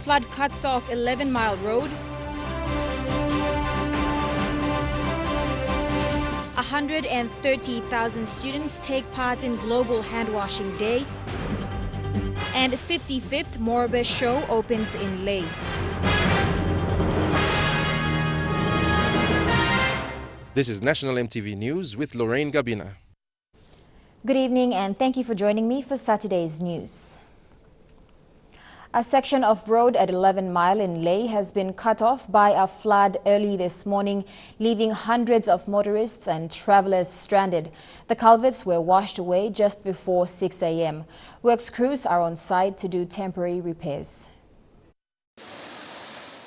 Flood cuts off 11-mile road. 130,000 students take part in Global Handwashing Day. And 55th Morobe Show opens in Leh. This is National EMTV News with Lorraine Gabina. Good evening and thank you for joining me for Saturday's news. A section of road at 11 Mile in Leh has been cut off by a flood early this morning, leaving hundreds of motorists and travelers stranded. The culverts were washed away just before 6 a.m. Works crews are on site to do temporary repairs.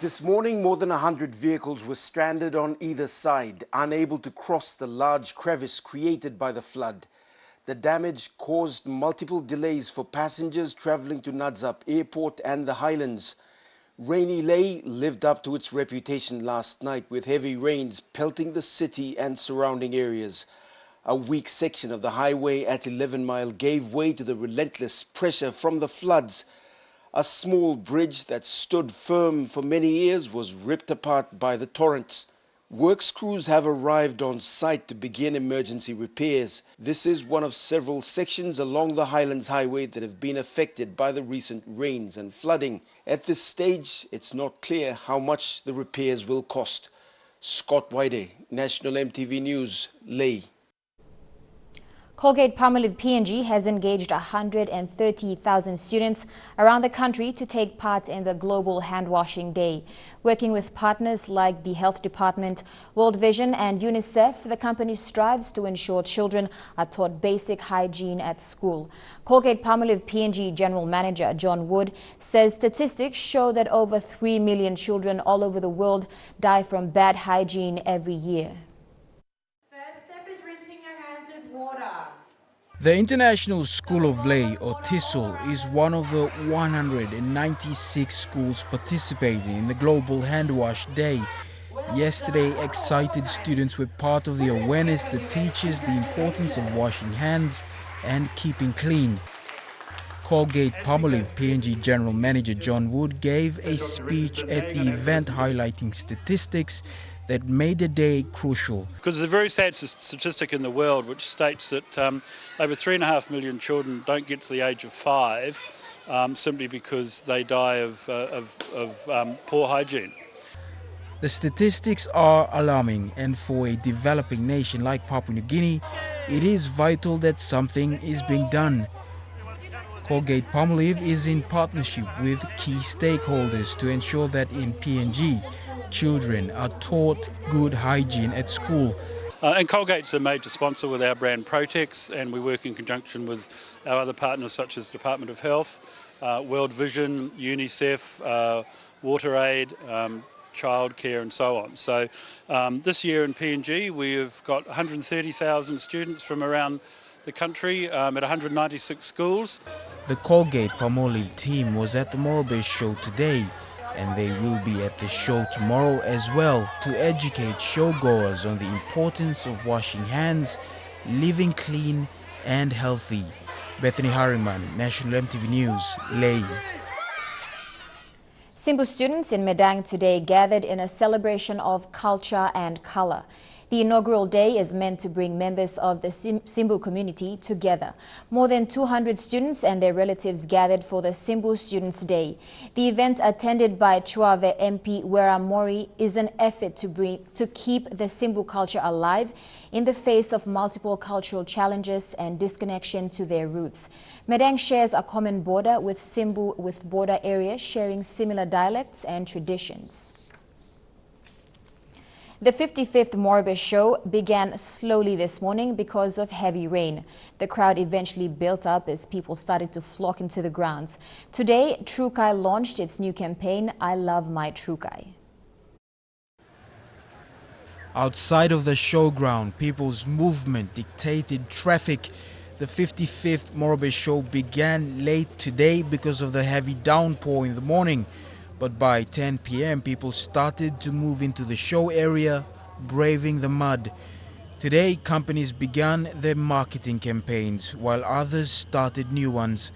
This morning, more than 100 vehicles were stranded on either side, unable to cross the large crevice created by the flood. The damage caused multiple delays for passengers travelling to Nadzap Airport and the Highlands. Rainy Leh lived up to its reputation last night with heavy rains pelting the city and surrounding areas. A weak section of the highway at 11 Mile gave way to the relentless pressure from the floods. A small bridge that stood firm for many years was ripped apart by the torrents. Works crews have arrived on site to begin emergency repairs. This is one of several sections along the Highlands Highway that have been affected by the recent rains and flooding. At this stage, it's not clear how much the repairs will cost. Scott White, National EMTV News, Leh. Colgate-Palmolive PNG has engaged 130,000 students around the country to take part in the Global Handwashing Day. Working with partners like the Health Department, World Vision and UNICEF, the company strives to ensure children are taught basic hygiene at school. Colgate-Palmolive PNG General Manager John Wood says statistics show that over 3 million children all over the world die from bad hygiene every year. The International School of Leh, or TISL, is one of the 196 schools participating in the Global Handwash Day. Yesterday, excited students were part of the awareness that teaches the importance of washing hands and keeping clean. Colgate-Palmolive PNG General Manager John Wood gave a speech at the event highlighting statistics that made the day crucial. Because there's a very sad statistic in the world which states that over 3.5 million children don't get to the age of 5 simply because they die of poor hygiene. The statistics are alarming, and for a developing nation like Papua New Guinea, it is vital that something is being done. Colgate-Palmolive is in partnership with key stakeholders to ensure that in PNG, children are taught good hygiene at school. And Colgate's a major sponsor with our brand Protex, and we work in conjunction with our other partners such as Department of Health, World Vision, UNICEF, WaterAid, childcare and so on. So this year in PNG we've got 130,000 students from around the country at 196 schools. The Colgate-Palmolive team was at the Morobe Show today, and they will be at the show tomorrow as well to educate showgoers on the importance of washing hands, living clean and healthy. Bethany Harriman, National EMTV News, Leh. Simbu students in Medang today gathered in a celebration of culture and color. The inaugural day is meant to bring members of the Simbu community together. More than 200 students and their relatives gathered for the Simbu Students' Day. The event, attended by Chuave MP Wera Mori, is an effort to keep the Simbu culture alive in the face of multiple cultural challenges and disconnection to their roots. Medang shares a common border with Simbu, with border areas sharing similar dialects and traditions. The 55th Morobe Show began slowly this morning because of heavy rain. The crowd eventually built up as people started to flock into the grounds. Today, Trukai launched its new campaign, I Love My Trukai. Outside of the showground, people's movement dictated traffic. The 55th Morobe Show began late today because of the heavy downpour in the morning. But by 10 p.m. people started to move into the show area, braving the mud. Today, companies began their marketing campaigns, while others started new ones.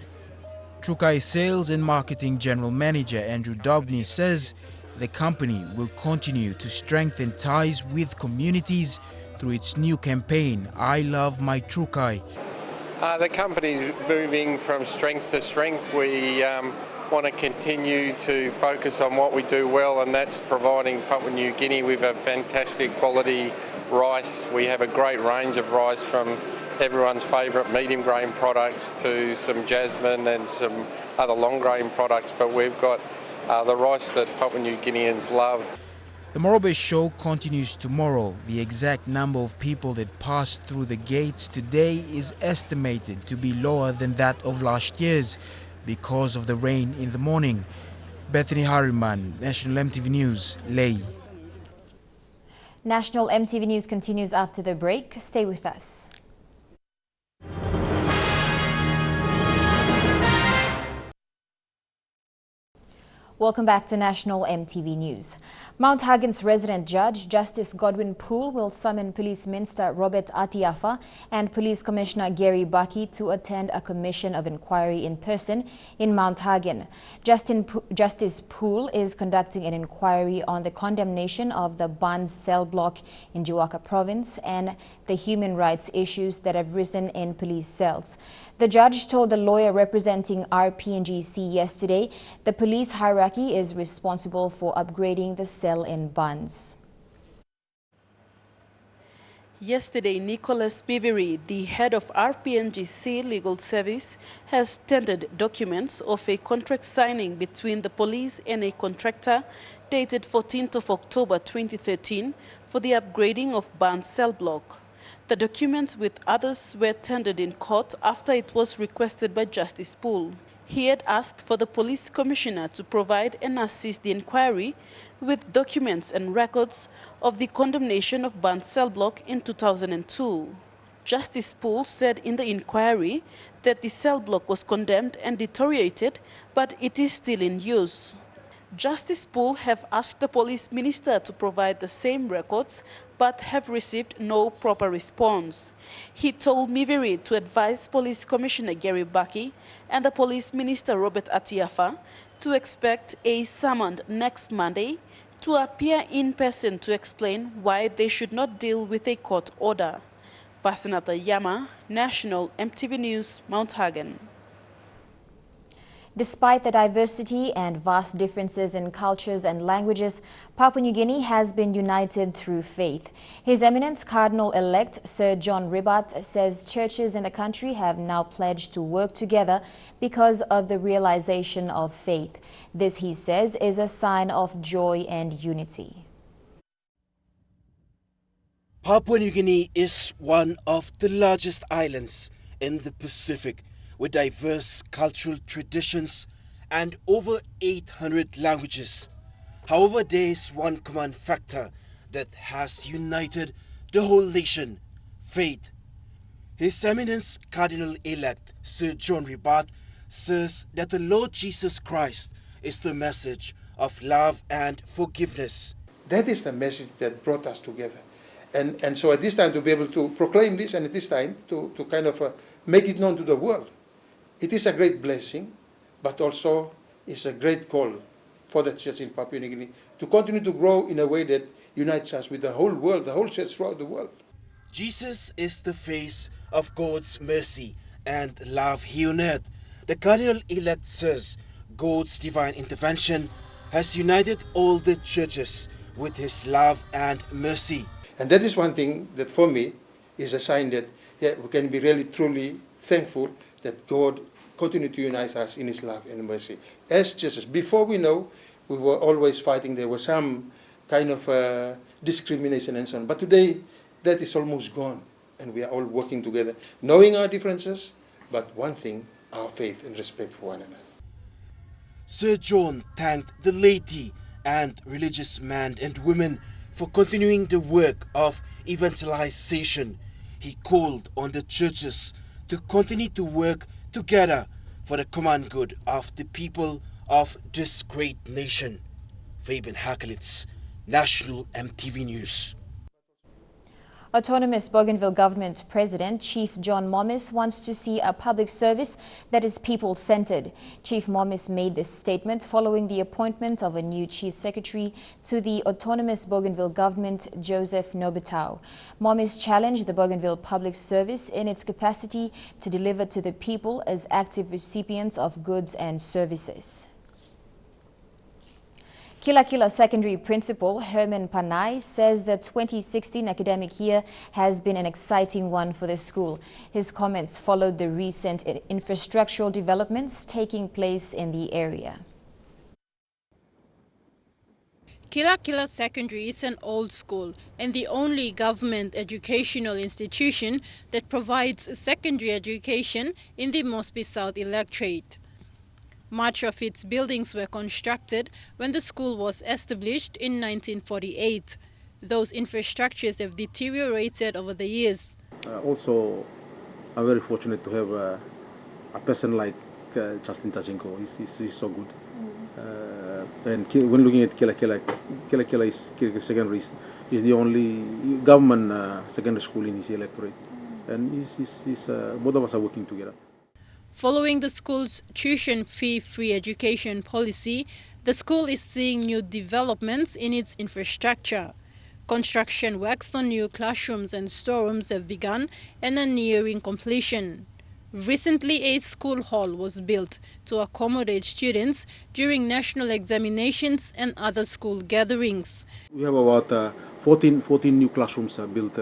Trukai Sales and Marketing General Manager Andrew Dobney says the company will continue to strengthen ties with communities through its new campaign, I Love My Trukai. The company's moving from strength to strength. We want to continue to focus on what we do well, and that's providing Papua New Guinea with a fantastic quality rice. We have a great range of rice, from everyone's favourite medium grain products to some jasmine and some other long grain products, but we've got the rice that Papua New Guineans love. The Morobe Show continues tomorrow. The exact number of people that passed through the gates today is estimated to be lower than that of last year's because of the rain in the morning. Bethany Harriman, National MTV News, Lae. National MTV News continues after the break. Stay with us. Welcome back to National MTV News. Mount Hagen's resident judge, Justice Godwin Poole, will summon Police Minister Robert Atiafa and Police Commissioner Gary Bucky to attend a commission of inquiry in person in Mount Hagen. Justice Poole is conducting an inquiry on the condemnation of the Bans cell block in Jiwaka province and the human rights issues that have risen in police cells. The judge told the lawyer representing RPNGC yesterday the police hierarchy is responsible for upgrading the cell in Bans. Yesterday, Nicholas Biveri, the head of RPNGC Legal Service, has tendered documents of a contract signing between the police and a contractor dated 14th of October 2013 for the upgrading of Bans cell block. The documents with others were tendered in court after it was requested by Justice Poole. He had asked for the police commissioner to provide and assist the inquiry with documents and records of the condemnation of Bans cell block in 2002. Justice Poole said in the inquiry that the cell block was condemned and deteriorated, but it is still in use. Justice Poole have asked the police minister to provide the same records, but have received no proper response. He told Miveri to advise Police Commissioner Gary Bucky and the Police Minister Robert Atiafa to expect a summons next Monday to appear in person to explain why they should not deal with a court order. Vasanatha Yama, National MTV News, Mount Hagen. Despite the diversity and vast differences in cultures and languages, Papua New Guinea has been united through faith. His Eminence Cardinal-elect Sir John Ribat says churches in the country have now pledged to work together because of the realization of faith. This, he says, is a sign of joy and unity. Papua New Guinea is one of the largest islands in the Pacific, with diverse cultural traditions and over 800 languages. However, there is one common factor that has united the whole nation: faith. His Eminence Cardinal-elect Sir John Ribat says that the Lord Jesus Christ is the message of love and forgiveness. That is the message that brought us together. And so at this time, to be able to proclaim this, and at this time to kind of make it known to the world, it is a great blessing, but also is a great call for the church in Papua New Guinea to continue to grow in a way that unites us with the whole world, the whole church throughout the world. Jesus is the face of God's mercy and love here on earth. The Cardinal-elect says God's divine intervention has united all the churches with his love and mercy. And that is one thing that for me is a sign that we can be really truly thankful that God continued to unite us in his love and mercy. As churches, before we know, we were always fighting. There was some kind of discrimination and so on. But today, that is almost gone. And we are all working together, knowing our differences, but one thing, our faith and respect for one another. Sir John thanked the laity and religious men and women for continuing the work of evangelization. He called on the churches to continue to work together for the common good of the people of this great nation. Fabian Hakelitz, National MTV News. Autonomous Bougainville Government President Chief John Momis wants to see a public service that is people-centered. Chief Momis made this statement following the appointment of a new Chief Secretary to the Autonomous Bougainville Government, Joseph Nobitao. Momis challenged the Bougainville Public Service in its capacity to deliver to the people as active recipients of goods and services. Kila Kila Secondary Principal Herman Panay says the 2016 academic year has been an exciting one for the school. His comments followed the recent infrastructural developments taking place in the area. Kila Kila Secondary is an old school and the only government educational institution that provides secondary education in the Mosby South electorate. Much of its buildings were constructed when the school was established in 1948. Those infrastructures have deteriorated over the years. Also, I'm very fortunate to have a person like Justin Tachenko. He's so good. And when looking at Kila Kila Secondary is the only government secondary school in his electorate. And both of us are working together. Following the school's tuition fee-free education policy, the school is seeing new developments in its infrastructure. Construction works on new classrooms and storerooms have begun and are nearing completion. Recently, a school hall was built to accommodate students during national examinations and other school gatherings. We have about 14 new classrooms built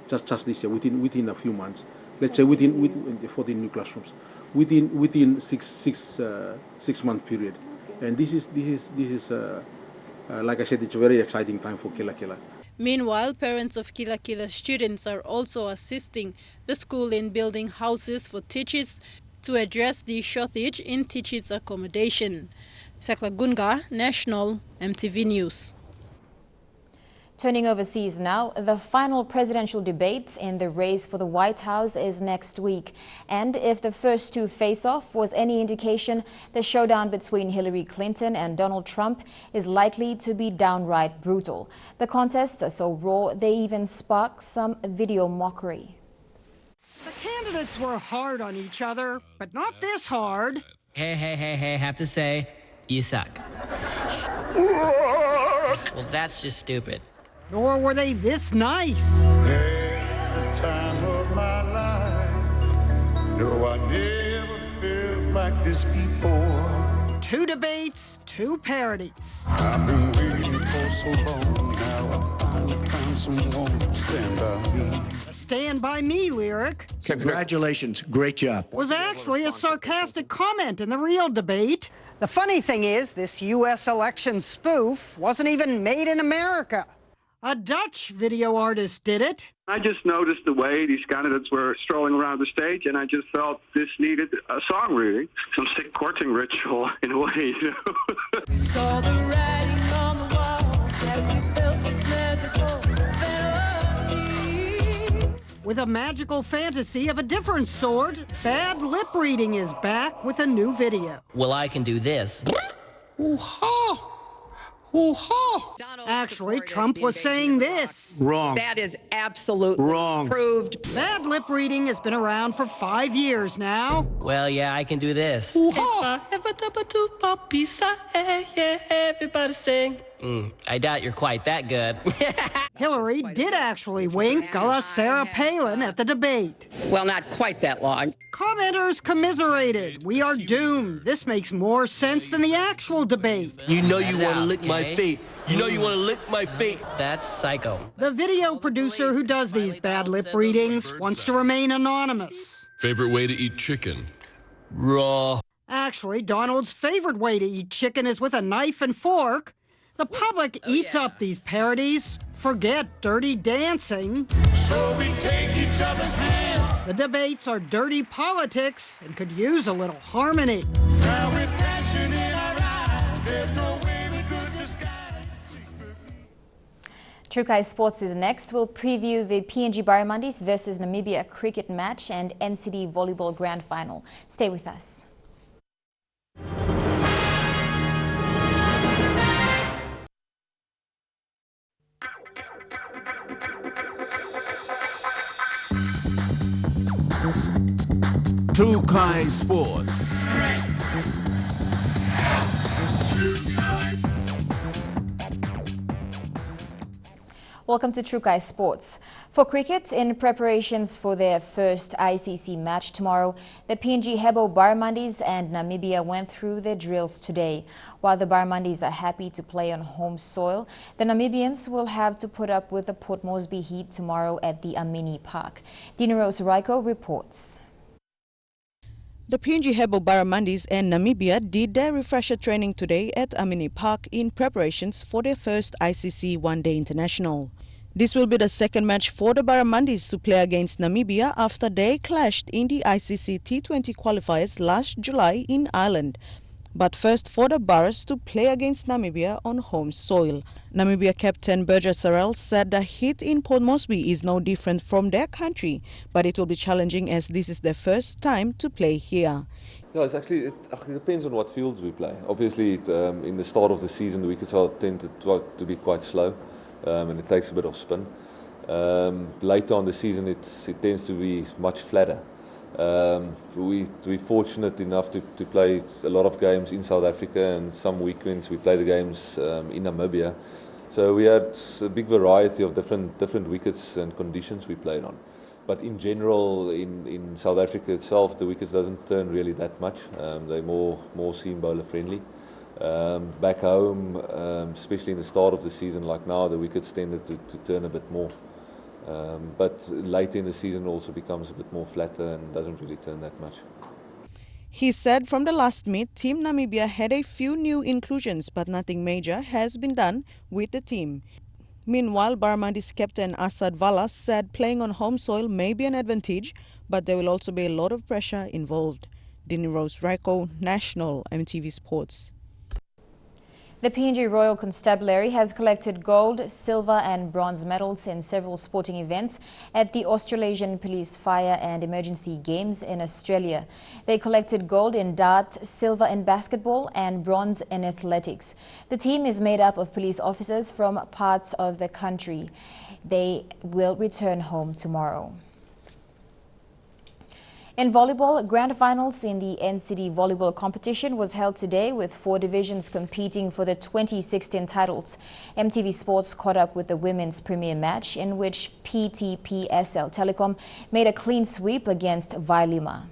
just this year, within a few months. Let's say within 14 new classrooms. Within six month period, and this is like I said, it's a very exciting time for Kila Kila. Meanwhile, parents of Kila Kila students are also assisting the school in building houses for teachers to address the shortage in teachers' accommodation. Thekla Gunga, National EMTV News. Turning overseas now, the final presidential debate in the race for the White House is next week. And if the first two face-off was any indication, the showdown between Hillary Clinton and Donald Trump is likely to be downright brutal. The contests are so raw, they even spark some video mockery. The candidates were hard on each other, but not this hard. Hey, have to say, you suck. Well, that's just stupid. Nor were they this nice. At the time of my life, no, I never felt like this before. 2 debates, 2 parodies. I've been waiting for so long, now I finally found someone to stand by me. The Stand By Me lyric. Congratulations, great job. Was actually a sarcastic comment in the real debate. The funny thing is, this U.S. election spoof wasn't even made in America. A Dutch video artist did it. I just noticed the way these candidates were strolling around the stage, and I just felt this needed a song, really. Some sick courting ritual, in a way, you know. We saw the writing on the wall as we built this magical fantasy. With a magical fantasy of a different sort, bad lip reading is back with a new video. Well, I can do this. Ooh-ha! Actually, Trump was saying this. Wrong. That is absolutely wrong. Proved. Bad lip reading has been around for 5 years now. Well, yeah, I can do this. Everybody sing. I doubt you're quite that good. Hillary did actually wink a la Sarah Palin at the debate. Well, not quite that long. Commenters commiserated. We are doomed. This makes more sense than the actual debate. You know you want to lick my feet. You know you want to lick my feet. That's psycho. The video producer who does these bad lip readings wants to remain anonymous. Favorite way to eat chicken? Raw. Actually, Donald's favorite way to eat chicken is with a knife and fork. The public eats up these parodies. Forget Dirty Dancing. So we take each other's hand. The debates are dirty politics and could use a little harmony. Now with passion in our eyes, there's no way we could disguise. Trukai Sports is next. We'll preview the PNG Barramundis versus Namibia cricket match and NCD volleyball grand final. Stay with us. True Kai Sports. Welcome to True Kai Sports. For cricket, in preparations for their first ICC match tomorrow, the PNG Hebo Barramundis and Namibia went through their drills today. While the Barramundis are happy to play on home soil, the Namibians will have to put up with the Port Moresby Heat tomorrow at the Amini Park. Dina Rose Raiko reports. The PNG Hebo Barramundis and Namibia did their refresher training today at Amini Park in preparations for their first ICC One-Day International. This will be the second match for the Barramundis to play against Namibia after they clashed in the ICC T20 qualifiers last July in Ireland. But first for the Barras to play against Namibia on home soil. Namibia captain Berger Sarel said the heat in Port Moresby is no different from their country, but it will be challenging as this is their first time to play here. Yeah, it's actually, it depends on what fields we play. Obviously, in the start of the season, the wickets tend to be quite slow, and it takes a bit of spin. Later on the season, it tends to be much flatter. We're fortunate enough to play a lot of games in South Africa, and some weekends we play the games in Namibia. So we had a big variety of different wickets and conditions we played on. But in general, in South Africa itself, the wickets doesn't turn really that much. They're more seam bowler friendly. Back home, especially in the start of the season, like now, the wickets tended to turn a bit more. But later in the season also becomes a bit more flatter and doesn't really turn that much. He said from the last meet, Team Namibia had a few new inclusions, but nothing major has been done with the team. Meanwhile, Barramundis captain Asad Valas said playing on home soil may be an advantage, but there will also be a lot of pressure involved. Dini Rose Raiko, National EMTV Sports. The PNG Royal Constabulary has collected gold, silver and bronze medals in several sporting events at the Australasian Police Fire and Emergency Games in Australia. They collected gold in dart, silver in basketball and bronze in athletics. The team is made up of police officers from parts of the country. They will return home tomorrow. In volleyball, grand finals in the NCD volleyball competition was held today with 4 divisions competing for the 2016 titles. MTV Sports caught up with the women's premier match in which PTPSL Telecom made a clean sweep against Vailima.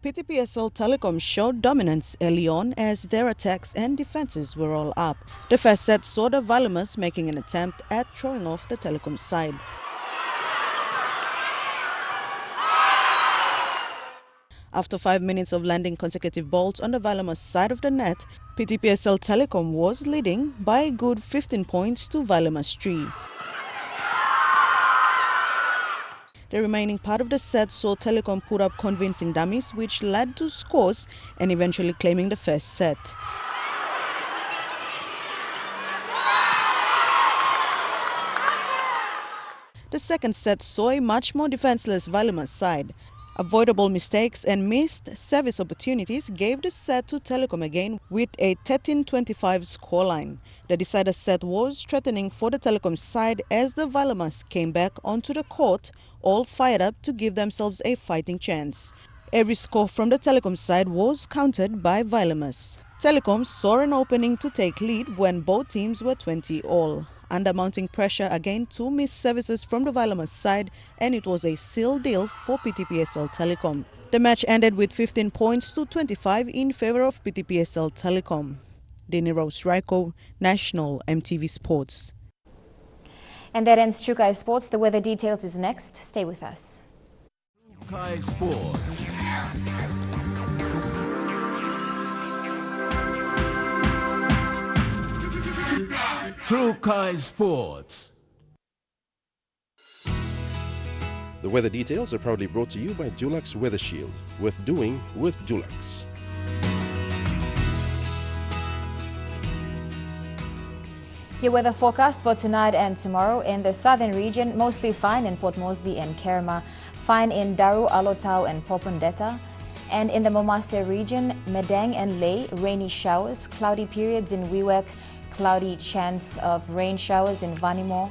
PTPSL Telecom showed dominance early on as their attacks and defenses were all up. The first set saw the Vailimas making an attempt at throwing off the Telecom side. After 5 minutes of landing consecutive balls on the Vailimas side of the net, PTPSL Telecom was leading by a good 15 points to Vailimas 3. The remaining part of the set saw Telecom put up convincing dummies which led to scores and eventually claiming the first set. The second set saw a much more defenseless Vailimas side. Avoidable mistakes and missed service opportunities gave the set to Telecom again with a 13-25 scoreline. The decider set was threatening for the Telecom side as the Vailimas came back onto the court, all fired up to give themselves a fighting chance. Every score from the Telecom side was countered by Vailimas. Telecom saw an opening to take lead when both teams were 20 all. Under mounting pressure again, 2 missed services from the Vailimas side and it was a sealed deal for PTPSL Telecom. The match ended with 15 points to 25 in favor of PTPSL Telecom. Dini Rose Raiko, National EMTV Sports. And that ends True Kai Sports. The weather details is next. Stay with us. True Kai Sports. True Kai Sports. The weather details are proudly brought to you by Dulux Weather Shield. Worth doing with Dulux. Your weather forecast for tonight and tomorrow in the southern region, mostly fine in Port Moresby and Kerema, fine in Daru, Alotau and Popondetta. And in the Momaster region, Medang and Ley, rainy showers, cloudy periods in Wewak, cloudy chance of rain showers in Vanimo.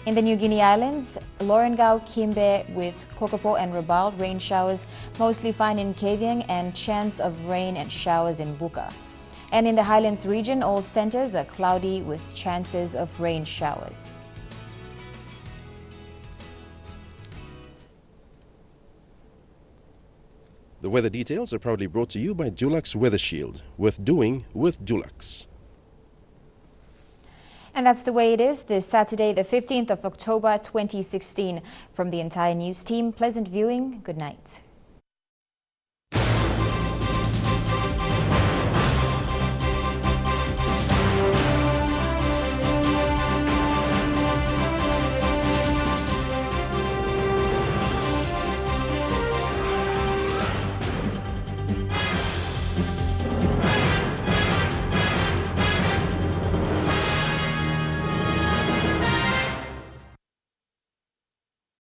In the New Guinea Islands, Lorengau, Kimbe with Kokopo and Rabaul, rain showers mostly fine in Kavieng and chance of rain and showers in Buka. And in the Highlands region, all centers are cloudy with chances of rain showers. The weather details are proudly brought to you by Dulux Weather Shield, worth doing with Dulux. And that's the way it is this Saturday, the 15th of October, 2016. From the entire news team, pleasant viewing. Good night.